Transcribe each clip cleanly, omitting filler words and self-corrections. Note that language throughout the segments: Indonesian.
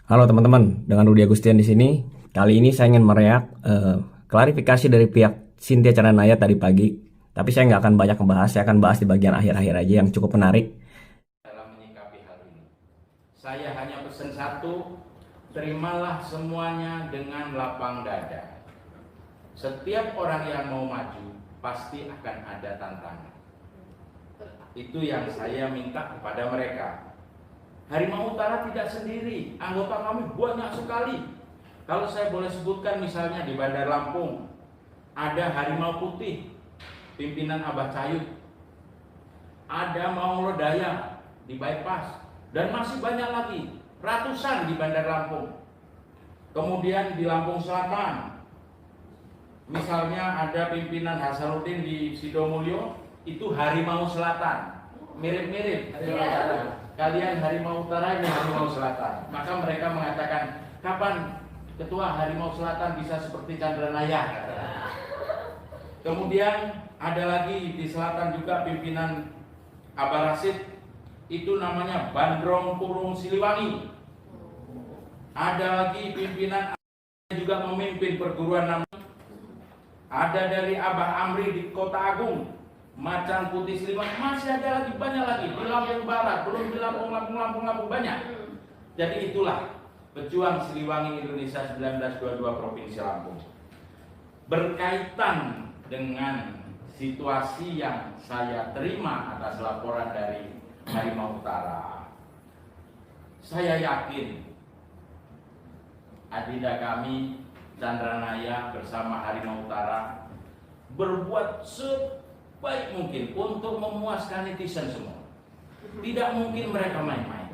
Halo teman-teman, dengan Rudi Agustian di sini. Kali ini saya ingin klarifikasi dari pihak Cynthia Cananaya tadi pagi. Tapi saya nggak akan banyak membahas, saya akan bahas di bagian akhir-akhir aja yang cukup menarik. Dalam menyikapi hal ini, saya hanya pesan satu: terimalah semuanya dengan lapang dada. Setiap orang yang mau maju pasti akan ada tantangan. Itu yang saya minta kepada mereka. Harimau Utara tidak sendiri, anggota kami banyak sekali. Kalau saya boleh sebutkan, misalnya di Bandar Lampung ada Harimau Putih, pimpinan Abah Cayut. Ada Maung Lodaya di Bypass, dan masih banyak lagi, ratusan di Bandar Lampung. Kemudian di Lampung Selatan, misalnya ada pimpinan Hasanuddin di Sidomulyo, itu Harimau Selatan, mirip-mirip. Kalian Harimau Utara, ini Harimau Selatan. Maka mereka mengatakan, kapan Ketua Harimau Selatan bisa seperti Chandranaya? Kemudian ada lagi di selatan juga pimpinan Abah Rasid, itu namanya Bandrong Kurung Siliwangi. Ada lagi pimpinan juga memimpin perguruan namanya. Ada dari Abah Amri di Kota Agung, Macan Putih Siliwangi. Masih ada lagi, banyak lagi di Lampung Barat, belum di Lampung banyak. Jadi itulah pejuang Siliwangi Indonesia 1922 Provinsi Lampung. Berkaitan dengan situasi yang saya terima atas laporan dari Harimau Utara, saya yakin adinda kami Chandranaya bersama Harimau Utara berbuat sebaik mungkin untuk memuaskan netizen semua. Tidak mungkin mereka main-main.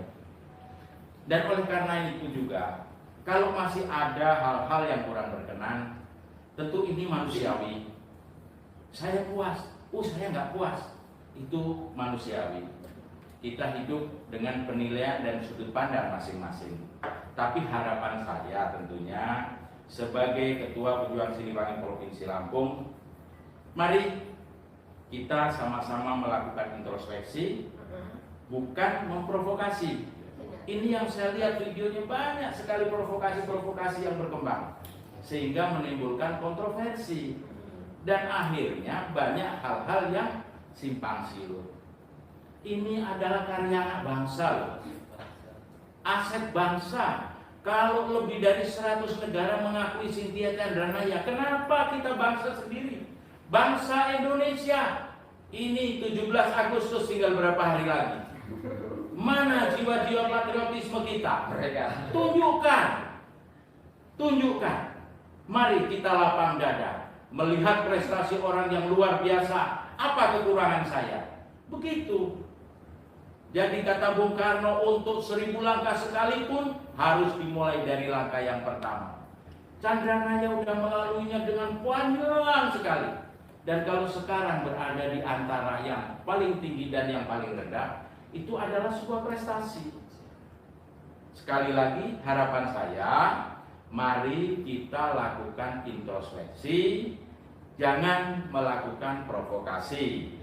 Dan oleh karena itu juga, kalau masih ada hal-hal yang kurang berkenan, tentu ini manusiawi. Saya puas, saya nggak puas, itu manusiawi. Kita hidup dengan penilaian dan sudut pandang masing-masing. Tapi harapan saya tentunya sebagai Ketua Pejuang Siliwangi Provinsi Lampung, mari kita sama-sama melakukan introspeksi, bukan memprovokasi. Ini yang saya lihat videonya, banyak sekali provokasi-provokasi yang berkembang, sehingga menimbulkan kontroversi. Dan akhirnya banyak hal-hal yang simpang siur. Ini adalah karya anak bangsa loh. Aset bangsa. Kalau lebih dari 100 negara mengakui Cynthia Chandranaya, kenapa kita bangsa sendiri? Bangsa Indonesia. Ini 17 Agustus tinggal berapa hari lagi. Mana jiwa-jiwa patriotisme kita? Tunjukkan. Mari kita lapang dada. Melihat prestasi orang yang luar biasa, apa kekurangan saya? Begitu. Jadi kata Bung Karno, untuk 1000 langkah sekalipun harus dimulai dari langkah yang pertama. Chandranaya sudah melaluinya dengan panjang sekali. Dan kalau sekarang berada di antara yang paling tinggi dan yang paling rendah, itu adalah sebuah prestasi. Sekali lagi, harapan saya, mari kita lakukan introspeksi, jangan melakukan provokasi,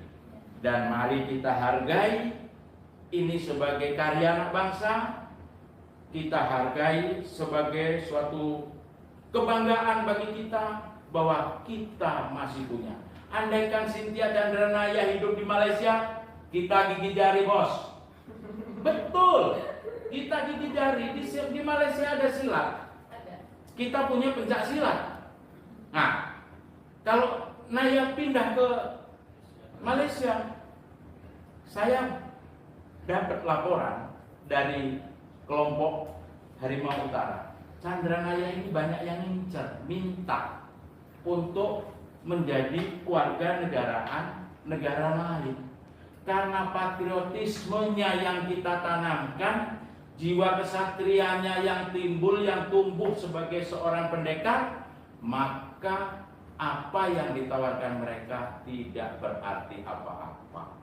dan mari kita hargai ini sebagai karya anak bangsa. Kita hargai sebagai suatu kebanggaan bagi kita bahwa kita masih punya. Andaikan Cynthia Chandranaya hidup di Malaysia, kita gigit jari, bos. Betul, kita gigit jari. Di Malaysia ada silat, kita punya pencak silat. Nah, kalau Naya pindah ke Malaysia, saya dapat laporan dari kelompok Harimau Utara, Chandranaya ini banyak yang minta untuk menjadi warga negaraan negara lain. Karena patriotismenya yang kita tanamkan, jiwa kesatrianya yang timbul, yang tumbuh sebagai seorang pendekar, maka apa yang ditawarkan mereka tidak berarti apa-apa.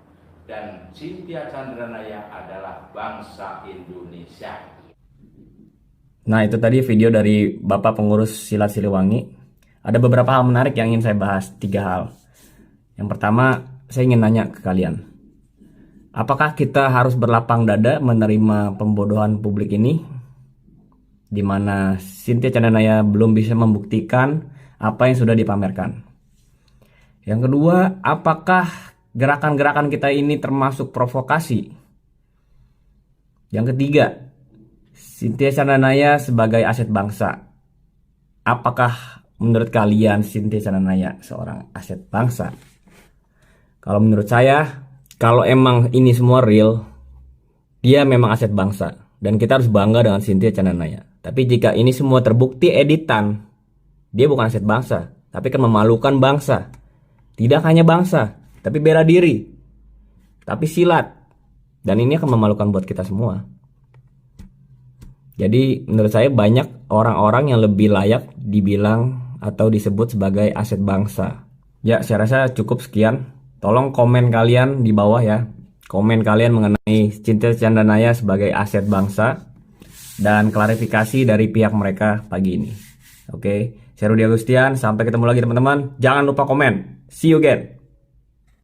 Dan Cynthia Chandranaya adalah bangsa Indonesia. Nah, itu tadi video dari Bapak Pengurus Silat Siliwangi. Ada beberapa hal menarik yang ingin saya bahas, 3 hal. Yang pertama, saya ingin nanya ke kalian. Apakah kita harus berlapang dada menerima pembodohan publik ini? di mana Cynthia Chandranaya belum bisa membuktikan apa yang sudah dipamerkan. Yang kedua, apakah gerakan-gerakan kita ini termasuk provokasi? Yang ketiga, Cynthia Chandranaya sebagai aset bangsa. Apakah menurut kalian Cynthia Chandranaya seorang aset bangsa? Kalau menurut saya, kalau emang ini semua real, dia memang aset bangsa. Dan kita harus bangga dengan Cynthia Chandranaya. Tapi jika ini semua terbukti editan, dia bukan aset bangsa, tapi kan memalukan bangsa. Tidak hanya bangsa, tapi bela diri, tapi silat. Dan ini akan memalukan buat kita semua. Jadi menurut saya banyak orang-orang yang lebih layak dibilang atau disebut sebagai aset bangsa. Ya, saya rasa cukup sekian. Tolong komen kalian di bawah ya. Komen kalian mengenai Cynthia Chandranaya sebagai aset bangsa dan klarifikasi dari pihak mereka pagi ini. Oke, saya Rudi Agustian. Sampai ketemu lagi teman-teman. Jangan lupa komen. See you again.